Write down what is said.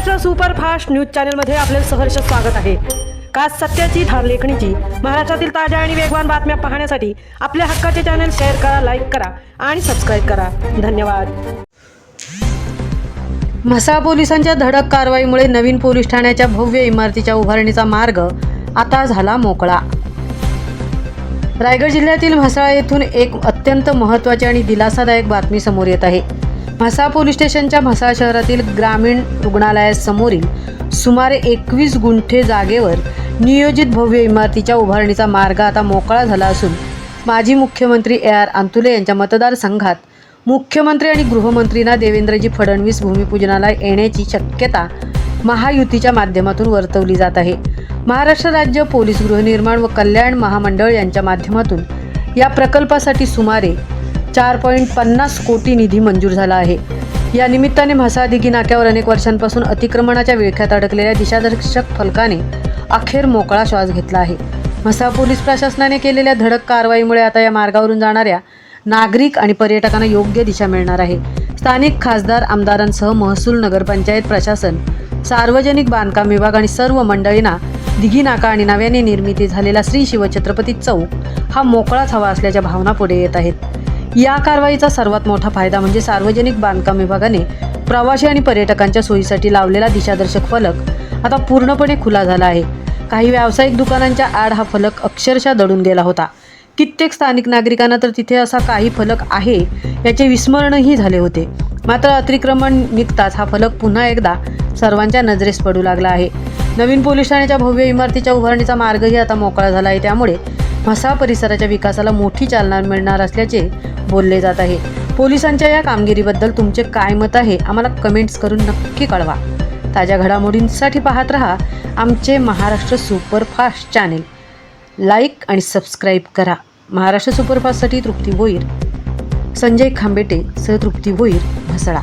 Maharashtra superfast news चॅनलमध्ये आपले सहर्ष स्वागत आहे। खास सत्याची धार लेखणीची महाराष्ट्रातील ताज्या आणि वेगवान बातम्या पाहण्यासाठी आपल्या हक्काचे चॅनल शेअर करा, लाईक करा आणि सबस्क्राईब करा। धन्यवाद। म्हसळा पोलिसांच्या धडक कारवाईमुळे नवीन पोलीस ठाण्याच्या भव्य इमारतीच्या उभारणीचा मार्ग आता झाला मोकळा। रायगड जिल्ह्यातील म्हसळा येथून एक अत्यंत महत्त्वाची आणि दिलासादायक बातमी समोर येत आहे। म्हसळा पोलीस स्टेशनच्या म्हसळा शहरातील ग्रामीण रुग्णालयासमोरील सुमारे 21 गुंठे जागेवर नियोजित भव्य इमारतीच्या उभारणीचा मार्ग आता मोकळा झाला असून माजी मुख्यमंत्री AR अंतुले यांच्या मतदारसंघात मुख्यमंत्री आणि गृहमंत्रींना देवेंद्रजी फडणवीस भूमिपूजनाला येण्याची शक्यता महायुतीच्या माध्यमातून वर्तवली जात आहे। महाराष्ट्र राज्य पोलीस गृहनिर्माण व कल्याण महामंडळ यांच्या माध्यमातून या प्रकल्पासाठी सुमारे 4.50 कोटी निधी मंजूर झाला आहे। या निमित्ताने म्हसळा दिघी नाक्यावर अनेक वर्षांपासून अतिक्रमणाच्या विळख्यात अडकलेल्या दिशादर्शक फलकाने अखेर मोकळा श्वास घेतला आहे। म्हसळा पोलीस प्रशासनाने केलेल्या धडक कारवाईमुळे आता या मार्गावरून जाणाऱ्या नागरिक आणि पर्यटकांना योग्य दिशा मिळणार आहे। स्थानिक खासदार आमदारांसह महसूल, नगरपंचायत प्रशासन, सार्वजनिक बांधकाम विभाग आणि सर्व मंडळींना दिघी नाका आणि नव्याने निर्मिती झालेला श्री शिवछत्रपती चौक हा मोकळाच हवा असल्याच्या भावना पुढे येत आहेत। या कारवाईचा सर्वात मोठा फायदा म्हणजे सार्वजनिक बांधकाम विभागाने प्रवासी आणि पर्यटकांच्या सोयीसाठी लावलेला दिशादर्शक फलक आता पूर्णपणे खुला झाला आहे। काही व्यावसायिक दुकानांच्या आड हा फलक अक्षरशः दडून गेला होता। कित्येक स्थानिक नागरिकांना तर तिथे असा काही फलक आहे याचे विस्मरणही झाले होते। मात्र अतिक्रमण निघताच हा फलक पुन्हा एकदा सर्वांच्या नजरेस पडू लागला आहे। नवीन पोलीस ठाण्याच्या भव्य इमारतीच्या उभारणीचा मार्गही आता मोकळा झाला आहे। त्यामुळे म्हसळा परिसराच्या विकासाला मोठी चालना मिळणार असल्याचे बोलले जात आहे। पोलिसांच्या या कामगिरीबद्दल तुमचे काय मत आहे आम्हाला कमेंट्स करून नक्की कळवा। ताज्या घडामोडींसाठी पाहत रहा आमचे महाराष्ट्र सुपरफास्ट चॅनेल। लाईक आणि सबस्क्राईब करा। महाराष्ट्र सुपरफास्टसाठी तृप्ती भोईर, संजय खांबेटे सह तृप्ती भोईर, म्हसळा।